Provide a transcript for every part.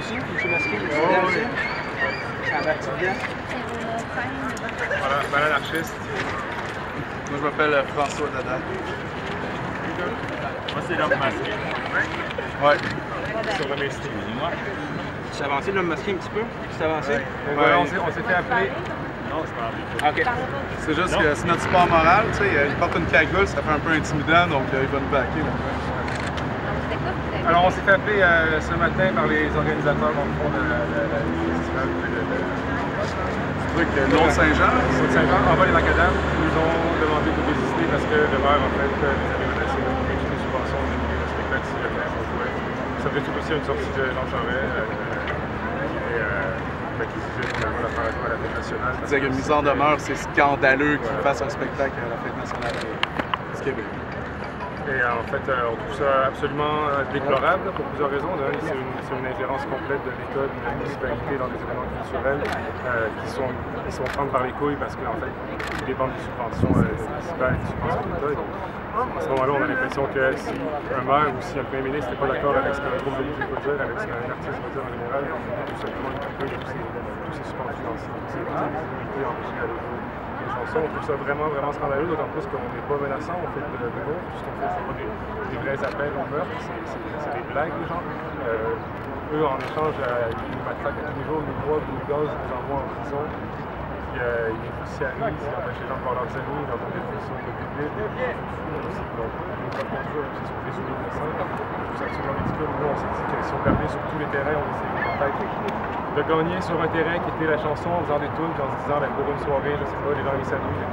aussi? Es-tu masqué? Oh, oui. Ça a parti bien? Voilà, ben l'anarchiste. Moi, je m'appelle François Dada. Moi, c'est l'homme masqué. Ouais. Sur le messie. Tu t'es avancé l'homme masqué un petit peu? Tu t'es avancé? Ouais. Voilà, on s'est fait appeler. Non, je parle OK. C'est juste que c'est notre sport moral, tu sais, il porte une cagoule, ça fait un peu intimidant, donc il va nous backer. Alors, on s'est fait appeler ce matin par les organisateurs dans le fond de festival Du truc Saint-Jean. Saint-Jean, en bas les macadam, nous ont demandé de désister parce que le maire, en fait, les avait menacés de couper toutes les subventions de le spectacle s'il le fait. Ça faisait tout aussi une sortie de Jean Charest qui exigeait finalement la préparation à la fête nationale. Il disait que mise en demeure, c'est scandaleux qu'il fasse un spectacle à la fête nationale du Québec. Et en fait, on trouve ça absolument déplorable pour plusieurs raisons. C'est une ingérence complète de l'État, de la municipalité dans les événements culturels qui sont prendre par les couilles parce qu'en fait, ils dépendent des subventions municipales et des subventions de l'État. À ce moment-là, on a l'impression que si un maire ou si un premier ministre n'est pas d'accord avec ce qu'un groupe de musique veut dire, avec ce qu'un artiste veut dire en général, tout simplement il couper tous ces supports financiers, toutes ces possibilités empêcher d'aller jouer les chansons. On trouve ça vraiment, vraiment scandaleux, d'autant plus qu'on n'est pas menaçant, on fait de l'humour. Tout ce qu'on fait, c'est pas des vrais appels au meurtre, c'est des blagues, les gens. Eux, en échange, ils nous matraquent à tous les jours, ils nous droguent, ils nous gazent, ils nous envoient en prison. Puis ils nous judiciarisent, ils empêchent les gens de voir leurs amis, ils leur donnent des pressions de public. Donc, nous frappons toujours aussi sur les souliers de sang. C'est absolument ridicule. Nous, on s'est dit que si on perdait sur tous les terrains, on essayait peut-être de gagner sur un terrain qui était la chanson en faisant des tunes, puis en se disant, ben, pour une soirée, je sais pas, les gens ils s'amusent,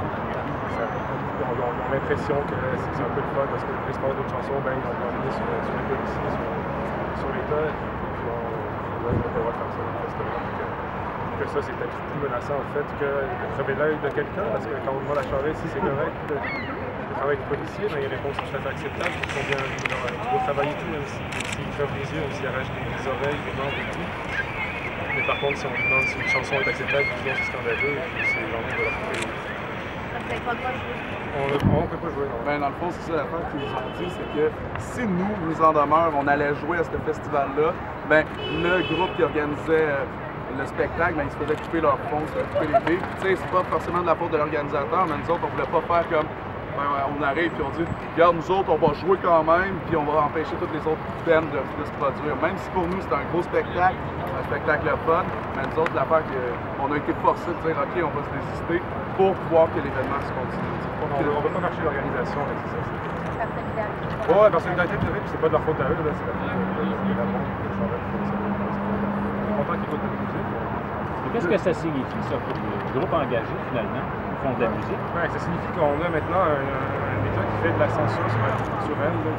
on a l'impression que c'est un peu le fun parce que les sports d'autres chansons, ben, ils ont gagné sur les policiers, sur l'État, et puis on a le droit de faire ça dans le festival. Que ça, c'est peut-être plus menaçant en fait que de crever l'œil de quelqu'un, parce que quand on voit la Charest, si c'est correct de travailler avec les policiers, ben, il répond que c'est tout à fait acceptable, parce qu'on vient de travailler tout, même s'ils crevent les yeux, même s'ils arrachent les oreilles, les membres et tout. Mais par contre, si on demande si une chanson est acceptable, ils disent c'est scandaleux, et puis c'est l'envie de leur couper. On ne peut pas jouer, non. Ben, dans le fond, c'est ça l'affaire qu'ils nous ont dit, c'est que si nous, mise en demeure, on allait jouer à ce festival-là, ben, le groupe qui organisait le spectacle, ben, ils se faisaient couper leurs fonds, se faisaient couper les billes. Tu sais, c'est pas forcément de la faute de l'organisateur, mais nous autres, on voulait pas faire comme. Ben, on arrive et on dit, regarde, nous autres, on va jouer quand même, puis on va empêcher toutes les autres peines de se produire. Même si pour nous, c'est un gros spectacle, un spectacle fun, mais nous autres, l'affaire qu'on a été forcés de dire, OK, on va se désister pour pouvoir que l'événement se continue. On ne veut pas marcher l'organisation, mais c'est ça. Personnalité. Ouais, parce que solidarité, puis c'est pas de leur faute à eux, là, c'est la faute de la monde. On est content qu'ils écoutent de la musique. Qu'est-ce que ça signifie, ça, pour les groupes engagés, finalement, qui font de la musique? Ouais, ça signifie qu'on a maintenant un État qui fait de la censure sur la vie culturelle de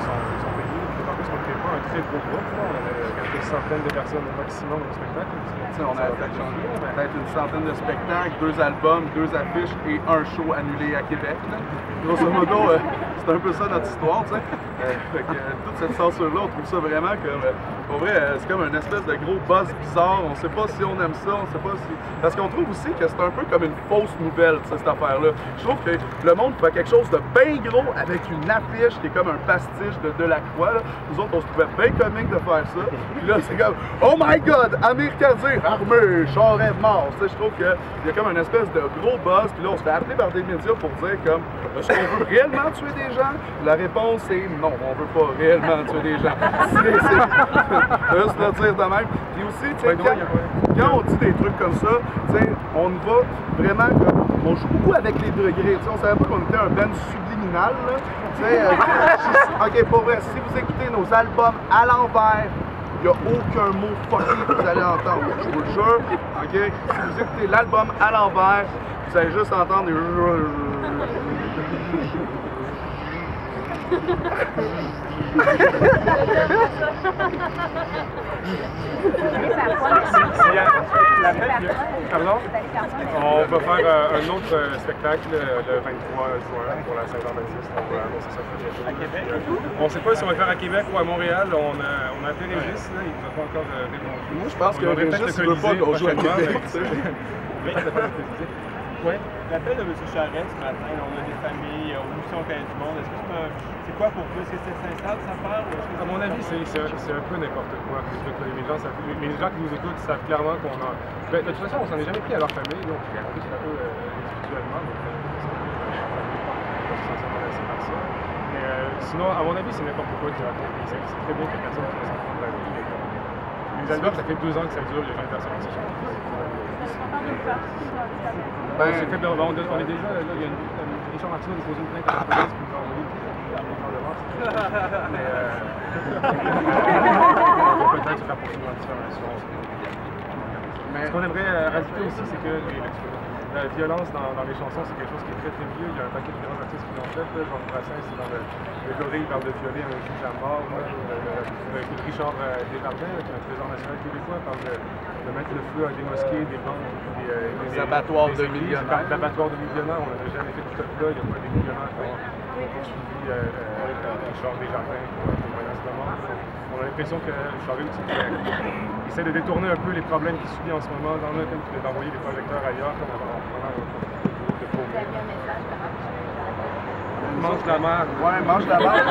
son pays. En plus, on ne crée pas un très gros groupe. On a quelques centaines de personnes au maximum au spectacle. On a peut-être une centaine de spectacles, 2 albums, 2 affiches et un show annulé à Québec. Grosso modo, c'est un peu ça notre histoire, tu sais. Toute cette censure-là, on trouve ça vraiment comme... Pour vrai, c'est comme une espèce de gros buzz bizarre. On sait pas si on aime ça, on sait pas si... Parce qu'on trouve aussi que c'est un peu comme une fausse nouvelle, cette affaire-là. Je trouve que le monde fait quelque chose de bien gros avec une affiche qui est comme un pastiche de Delacroix. Là. Nous autres, on se trouvait bien comique de faire ça. Puis là, c'est comme, oh my god, Amir Kadir, armé, Charest mort. Je trouve qu'il y a comme une espèce de gros buzz. Puis là, on se fait appeler par des médias pour dire comme, est-ce qu'on veut réellement tuer des gens? La réponse est non, on veut pas réellement tuer des gens. Juste le dire de même. Puis aussi, tu sais, quand on dit des trucs comme ça, tu sais, on y va vraiment comme, on joue beaucoup avec les degrés. On savait pas qu'on était un band subliminal, là. Ok, pour vrai, si vous écoutez nos albums à l'envers, il n'y a aucun mot fucké que vous allez entendre. Je vous le jure. Ok, si vous écoutez l'album à l'envers, vous allez juste entendre des... Pardon? On va faire un autre spectacle le 23 juin pour la Saint-Jean-Baptiste. On va annoncer ça très bientôt. À Québec? On ne sait pas si on va le faire à Québec ou à Montréal. On a appelé Régis, là, il ne nous a pas encore répondu. Moi, je pense que Régis ne veut pas qu'on joue à Québec. Oui. L'appel de M. Charest ce matin, on a des familles, on nous on connaît du monde. Est-ce que c'est quoi pour vous? Est-ce que c'est sincère de sa part? À mon avis, c'est un peu n'importe quoi. Les gens qui nous écoutent savent clairement qu'on a... Ben, de toute façon, on s'en est jamais pris à leur famille. Donc, on regarde un peu individuellement. Mais sinon, à mon avis, c'est n'importe quoi qui raconte. C'est très bien que personne ne s'en prendre la vie. Les albums, ça fait 2 ans que ça dure, il y a jamais personne qui s'en prend. On est déjà, là, il y a Richard Martineau a déposé une plainte à la police pour nous envoyer peut-être se faire poursuivre en diffamation. Ce qu'on aimerait rajouter aussi, c'est que la violence dans les chansons, c'est quelque chose qui est très très vieux. Il y a un paquet de grands artistes qui l'ont fait. Jean Brassens, c'est dans le Gorille, il parle de violer un juge à mort. Richard Desjardins, qui est un trésor national québécois, parle de mettre le feu à des mosquées, des banques, des abattoirs de millionnaires. D'abattoirs de millionnaires, on n'a jamais fait tout ça. Il n'y a pas des millionnaires qui ont poursuivi Richard Desjardins pour menace de mort. On a l'impression que Charest essaie de détourner un peu les problèmes qu'il subit en ce moment, d'envoyer des projecteurs ailleurs, comme on de pauvres. Mange la merde. Ouais, mange la merde.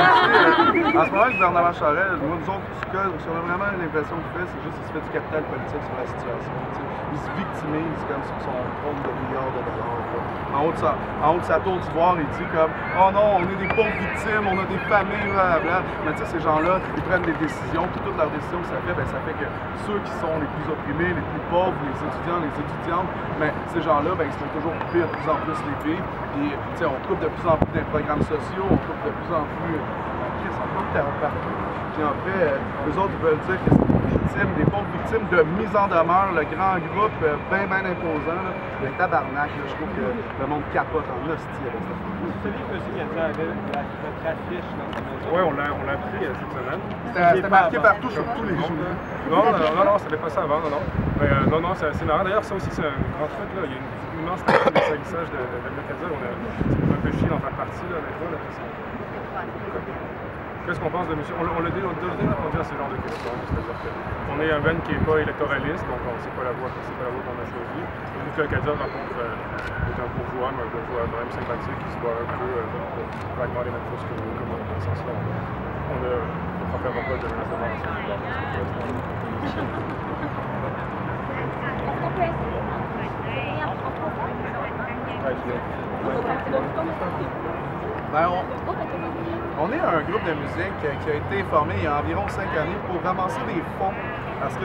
En ce moment, le gouvernement Charest, nous autres, ce qu'on a vraiment l'impression qu'il fait, c'est juste qu'il se fait du capital politique sur la situation. Il se victimise comme sur son trône de milliards de dollars. En haut de sa tour d'ivoire, il dit comme « Oh non, on est des pauvres victimes, on a des familles, blablabla. » Mais tu sais, ces gens-là, ils prennent des décisions, puis toutes leurs décisions que ça fait, ça fait que ceux qui sont les plus opprimés, les plus pauvres, les étudiants, les étudiantes, mais ces gens-là, ils se font toujours couper de plus en plus les pieds. Puis, tu sais, on coupe de plus en plus des programmes sociaux, on coupe de plus en plus... Qu'est-ce qu'on coupe partout? Puis après, eux autres, ils veulent dire que c'est des victimes, des pauvres victimes de mise en demeure, le grand groupe bien imposant, là, le tabarnak, là, je trouve que le monde capote en hostie avec ça. Vous savez que M. Gazza avait votre affiche dans sa maison? Oui, on l'a appris cette semaine. C'était marqué partout sur tous les jours. Non, ça n'est pas ça avant, non. Mais, non, c'est assez marrant. D'ailleurs, ça aussi, c'est un grand truc, là. Il y a une immense partie de salissage de Gazza. Ça nous fait un peu chier d'en faire partie, là, avec moi, là. Qu'est-ce qu'on pense de M. On l'a déjà répondu à ce genre de questions. C'est-à-dire qu'on est un band qui n'est pas électoraliste, donc on ne sait pas la voie qu'on a choisie. Lucas Gazza, par contre, est un bourgeois, mais un bourgeois vraiment sympathique, qui se voit un peu vaguement les mêmes choses que nous, comme dans ce sens-là. On ne préfère pas de menace de mort. On est un groupe de musique qui a été formé il y a environ 5 années pour ramasser des fonds. Parce que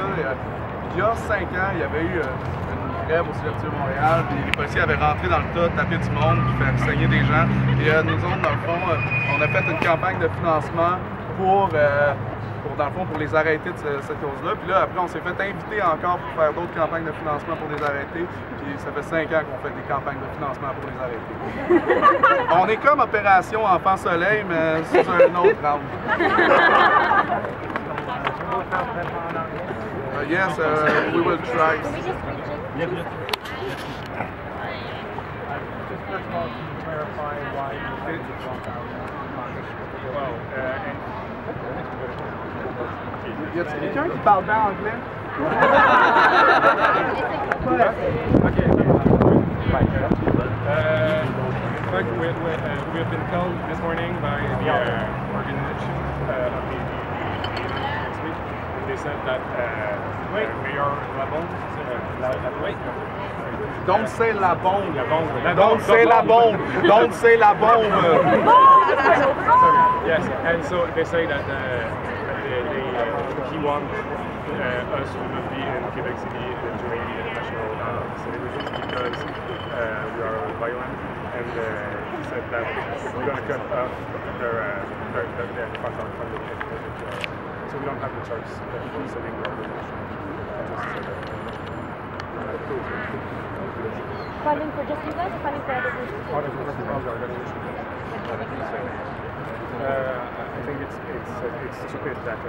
il y a 5 ans, il y avait eu une grève au Cégep Montréal, puis les policiers avaient rentré dans le tas, tapé du monde, puis fait saigner des gens. Et nous autres, dans le fond, on a fait une campagne de financement pour les arrêter de cette cause-là. Puis là, après, on s'est fait inviter encore pour faire d'autres campagnes de financement pour les arrêter. Puis ça fait 5 ans qu'on fait des campagnes de financement pour les arrêter. On est comme Opération Enfant Soleil, mais sous un autre angle. Yes, we will try. Y a-t-il quelqu'un qui parle bien anglais? We have been told this morning by the organization of the next week. They said that Mayor Labonde, Don't say la bombe. Don't say la bombe. Don't say la bombe. Yes, and so they say that he wants us to be in Quebec City during the national celebrations because we are violent, and he said that we're going to cut off their funds from the so we don't have the choice of selling the organization. Funding for just you guys or funding for other groups? I think it's stupid that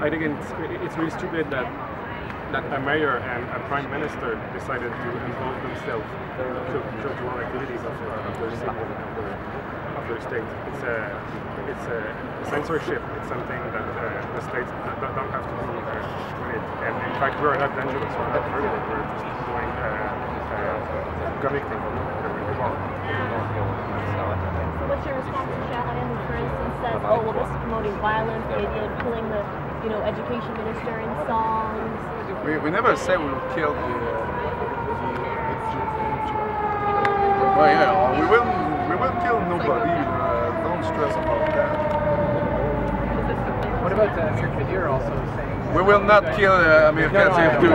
I think it's really stupid that a mayor and a prime minister decided to involve themselves to run activities of the city. to the States. It's a censorship. It's something that the States don't have to do with it. And in fact, we're not dangerous. We're not hurting it. We're just doing comic things that we want. So what's your response to Sharon, who, for instance, says, "Oh, well, this is promoting violence, the idea of killing the, education minister in songs"? We never say we will kill the. Well, yeah, we will kill nobody. Don't stress about that. What about Amir Kadir also saying? We will not kill Amir Kadir too.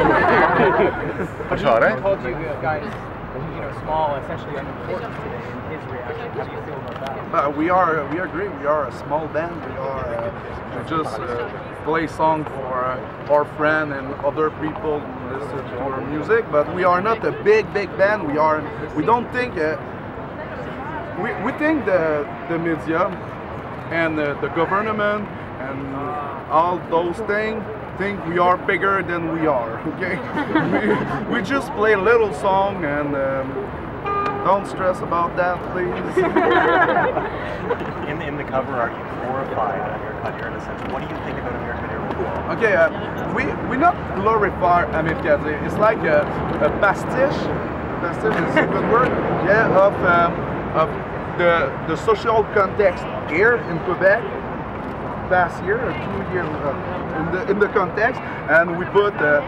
But he called you guys, small, essentially unimportant today in his reaction. How do you feel about that? We agree. We are a small band. We just play songs for our friends and other people who listen to our music. But we are not a big band. We don't think. We think the media and the government and all those things think we are bigger than we are. Okay, we just play a little song and don't stress about that, please. In the cover art, you glorified Amir Kadir in a sense. What do you think about Amir Kadir? Okay, we not glorify Amir Kadir. It's like a pastiche. Pastiche is a good word. Yeah, of the social context here in Quebec. Past year, 2 years in the context, and we put the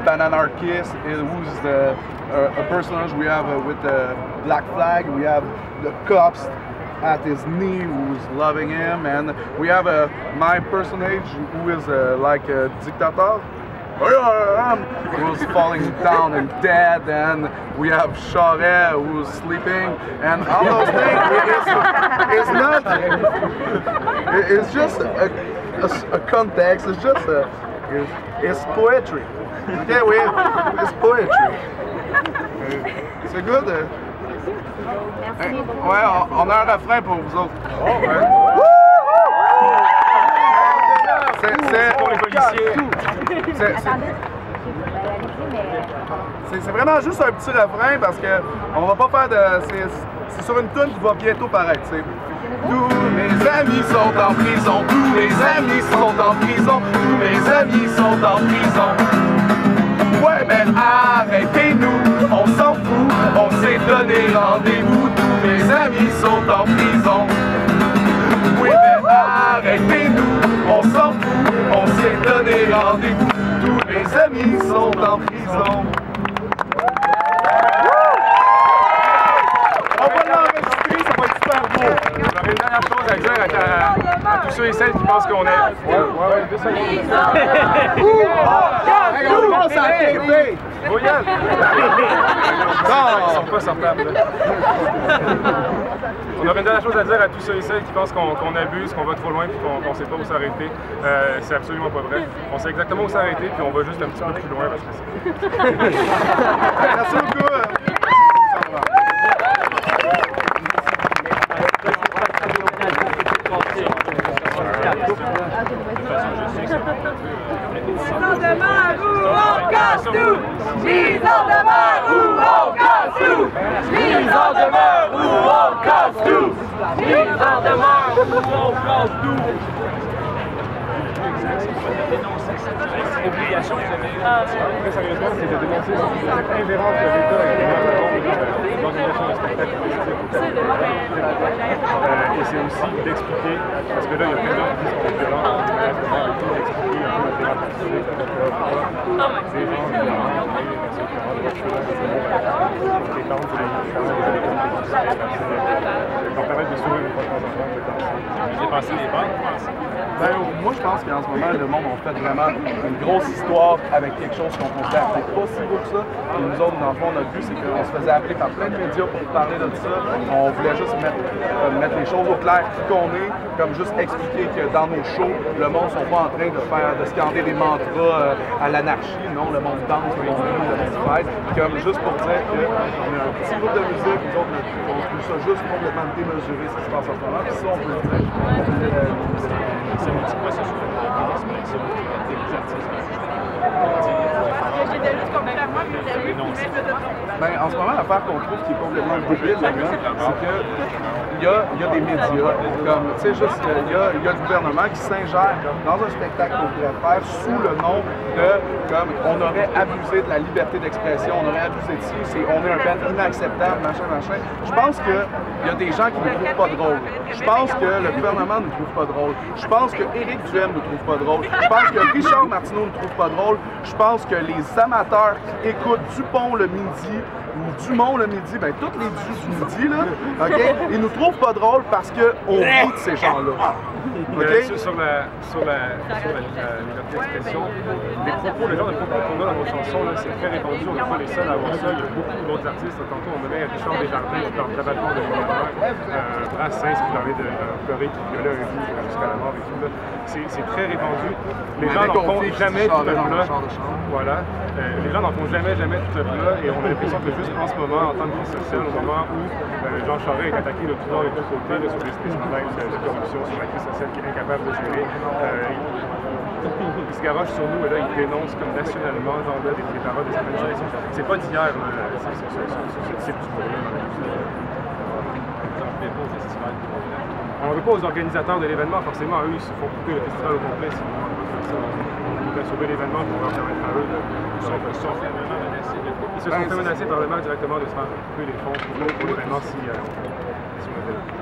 Bananarchist, who's a personage we have with the black flag. We have the cops at his knee who's loving him, and we have my personage who is like a dictator who's falling down and dead, and we have Charest who's sleeping, and all those things. It's not. It's just a context. It's just it's poetry. Okay, it's poetry. C'est good. Ouais, on a un refrain pour vous autres. C'est pour les policiers. C'est vraiment juste un petit refrain parce que on va pas faire de. C'est sur une tune qui va bientôt paraître. Tous mes amis sont en prison, tous mes amis sont en prison, tous mes amis sont en prison. Ouais, mais arrêtez-nous, on s'en fout, on s'est donné rendez-vous, tous mes amis sont en prison. Oui, mais arrêtez-nous, on s'en fout, on s'est donné rendez-vous, tous mes amis sont en prison. On va l'enregistrer, ça va être super beau. J'aurais une dernière chose à dire à tous ceux et celles qui pensent qu'on est. Ouais, 2 secondes. On commence à TV! Voyage! Ils sont pas sortables. On aurait une dernière chose à dire à tous ceux et celles qui pensent qu'on abuse, qu'on va trop loin et qu'on ne sait pas où s'arrêter. C'est absolument pas vrai. On sait exactement où s'arrêter puis on va juste un petit peu plus loin parce que c'est. Merci beaucoup! Mise en demeure ou on casse tout! Mise en demeure ou on casse tout! Mise en demeure ou on casse tout! Obligation. Très sérieusement, c'est de dénoncer cette ingérence de l'État dans l'organisation de spectacles politiques. Et c'est aussi d'expliquer, parce que là, il y a plein d'autres qui sont violents, d'expliquer un peu le théâtre politique, des gens les parents de qu'on permet de sourire une fois de temps en temps. Dépasser les banques, moi, je pense qu'en ce moment, le monde a fait vraiment une grosse histoire avec quelque chose qu'on considère pas si beau que ça. Et nous autres, dans le fond, notre but, c'est qu'on se faisait appeler par plein de médias pour parler de ça. On voulait juste mettre les choses au clair, qui qu'on est, comme juste expliquer que dans nos shows, le monde ne sont pas en train de scander des mantras à l'anarchie. Non, le monde danse, le monde rit, le monde fête. Comme juste pour dire qu'on est un petit groupe de musique, nous autres, on trouve ça juste complètement démesuré ce qui se passe en ce moment. Puis ça, on peut le dire. C'est un petit processus de des expressions, des artistes. j'étais juste complètement Ben, en ce moment, l'affaire qu'on trouve qui est complètement débile là-dedans, c'est que il y a des médias, comme, tu sais, juste, il y a le gouvernement qui s'ingère dans un spectacle qu'on pourrait faire sous le nom de, comme, on aurait abusé de la liberté d'expression, on aurait abusé de ci, on est un band inacceptable, machin, machin. Je pense qu'il y a des gens qui ne nous trouvent pas drôle. Je pense que le gouvernement ne nous trouve pas drôle. Je pense que Éric Duhem ne nous trouve pas drôle. Je pense que Richard Martineau ne nous trouve pas drôle. Je pense que les amateurs qui écoutent Dupont le midi ou Dumont le midi, ben toutes les du midi, là, OK, ils nous trouvent pas drôle parce qu'on rit de ces gens-là. Okay? Sur la liberté d'expression, les propos, le genre de propos qu'on a dans nos chansons, c'est très répandu. On n'est pas les seuls à avoir ça. Il y a beaucoup d'autres artistes. Tantôt, on avait Richard Desjardins qui parlait de Rabattement de l'univers, Brassens qui parlait de pleurer, qui violait un vie jusqu'à la mort et tout. C'est très répandu. Les gens n'en font jamais tout le plat. Voilà. Les gens n'en font jamais tout le plat. Et on a l'impression que juste en ce moment, en temps de crise sociale, au moment où Jean Charest est attaqué de tout bord et de tous côtés sur les scandales de corruption, sur la crise sociale qui est incapable de gérer. Il se garoche sur nous et là, il dénonce comme nationalement genre, là, des paroles de certaines choses. C'est pas d'hier, ce type d'humour-là. On ne veut pas aux organisateurs de l'événement, forcément, eux, ils se font couper le festival au complet. On va sauver l'événement pour leur permettre à eux de Ils se sont fait menacer par le maire directement de se faire couper les fonds pour l'événement si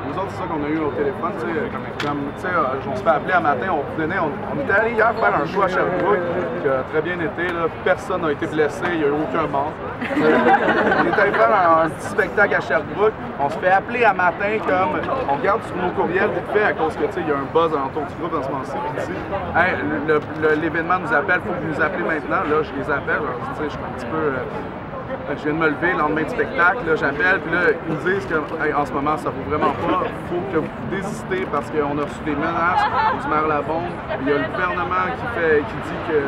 nous autres, c'est ça qu'on a eu au téléphone, tu sais, on se fait appeler un matin, on était allé hier faire un show à Sherbrooke, qui a très bien été, là, personne n'a été blessé, il n'y a eu aucun mort. On est allé faire un petit spectacle à Sherbrooke, on se fait appeler un matin comme, on regarde sur nos courriels vite fait à cause que, tu sais, il y a un buzz en ton petit groupe dans ce moment-ci, puis dit, hey, l'événement nous appelle, il faut que vous nous appelez maintenant, là, je les appelle, tu sais, je suis un petit peu... je viens de me lever le lendemain de spectacle, j'appelle, puis là, ils me disent que hey, en ce moment, ça ne vaut vraiment pas, il faut que vous désistez parce qu'on a reçu des menaces du maire Labombe. Il y a le gouvernement qui dit qui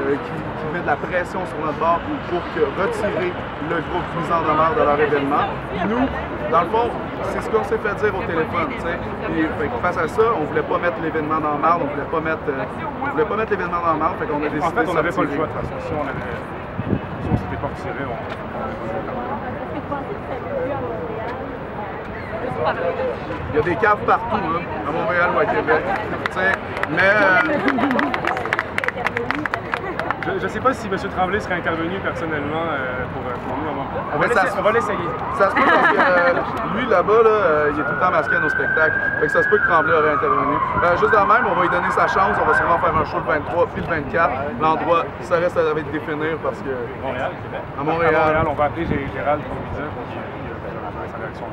met de la pression sur notre bord pour retirer le groupe mise en demeure de leur événement. Puis nous, dans le fond, c'est ce qu'on s'est fait dire au téléphone, tu sais. Face à ça, on ne voulait pas mettre l'événement dans la marde, on ne voulait pas mettre l'événement dans la marde, fait qu'on a décidé de sortir. En fait, on n'avait pas le choix de toute façon. Si on s'était pas retiré, Il y a des caves partout, hein, à Montréal ou à Québec. Mais je ne sais pas si M. Tremblay serait intervenu personnellement pour nous. On va l'essayer. Ça se peut parce que lui, là-bas, il est tout le temps masqué à nos spectacles. Fait que ça se peut que Tremblay aurait intervenu. Juste de même, on va lui donner sa chance. On va sûrement faire un show le 23 puis le 24. L'endroit, ça reste à définir parce que... Montréal, Québec. À Montréal. On va appeler Gérald pour lui dire. Sa réaction.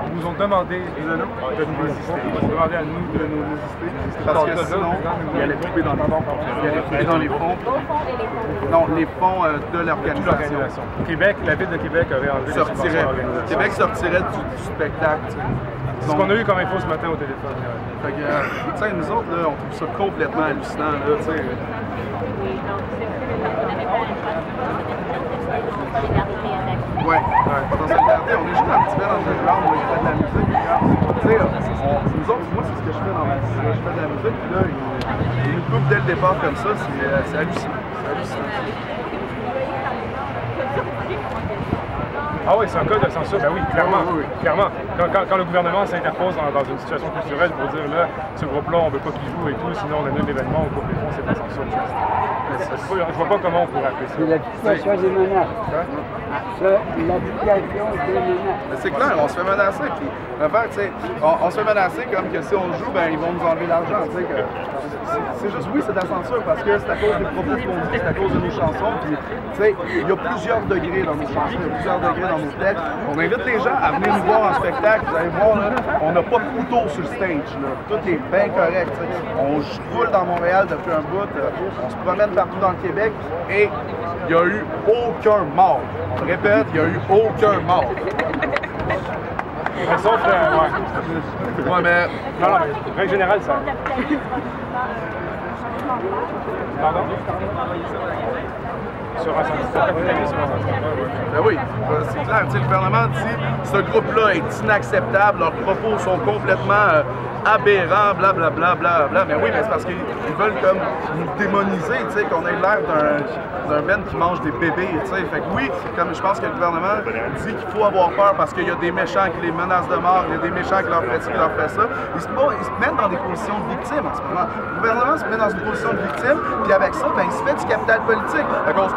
Ils nous ont demandé de nous assister. Ils ont demandé à nous de nous assister. Parce que sinon, il allait couper dans les fonds. Il allait couper dans les fonds. Non, les fonds de l'organisation. Québec, la ville de Québec aurait enlevé les subventions à l'organisation. Québec sortirait du spectacle. C'est ce qu'on a eu comme info ce matin au téléphone. Fait que, tu sais, nous autres, là, on trouve ça complètement hallucinant, là, tu sais. Ouais, dans solidarité, on est juste un petit peu dans le ground, on fait de la musique. Tu sais, nous autres, moi, c'est ce que je fais dans ma vie. Je fais de la musique, puis là, ils nous coupent dès le départ comme ça, c'est hallucinant. C'est hallucinant. Ah oui, c'est un cas de censure, ben oui, clairement. Oui. Clairement. Quand le gouvernement s'interpose dans une situation culturelle pour dire là, ce groupe-là, on ne veut pas qu'il joue et tout, sinon on annule l'événement, on coupe les fonds, c'est de la censure. Je vois pas comment on pourrait appeler ça. C'est l'application des menaces. L'application des menaces. C'est clair, on se fait menacer. Puis, l'affaire, tu sais, on se fait menacer comme que si on joue, ben ils vont nous enlever l'argent. Tu sais, c'est juste, oui, c'est de la censure parce que c'est à cause des propos qu'on dit, c'est à cause de nos chansons. Puis, tu sais, il y a plusieurs degrés dans nos chansons, il y a plusieurs degrés dans nos textes. On invite les gens à venir nous voir en spectacle. Vous allez voir, là, on n'a pas de couteau sur le stage. Là. Tout est bien correct. T'sais. On roule dans Montréal depuis un bout. On se promène partout dans le Québec et il n'y a eu aucun mort. On le répète, il n'y a eu aucun mort. Sauf que, ouais. Ouais, mais... Non, mais règle générale, ça... Pardon? sur un syndicat. Ben oui, c'est clair. Le gouvernement dit ce groupe-là est inacceptable, leurs propos sont complètement aberrants, blablabla, blablabla. Mais oui, mais c'est parce qu'ils veulent comme nous démoniser, qu'on ait l'air d'un Ben qui mange des bébés. Fait que oui, comme je pense que le gouvernement dit qu'il faut avoir peur parce qu'il y a des méchants qui les menacent de mort, il y a des méchants qui leur fait ça. Ils se mettent dans des positions de victimes en ce moment. Le gouvernement se met dans une position de victime, puis avec ça, ben, il se fait du capital politique. À cause,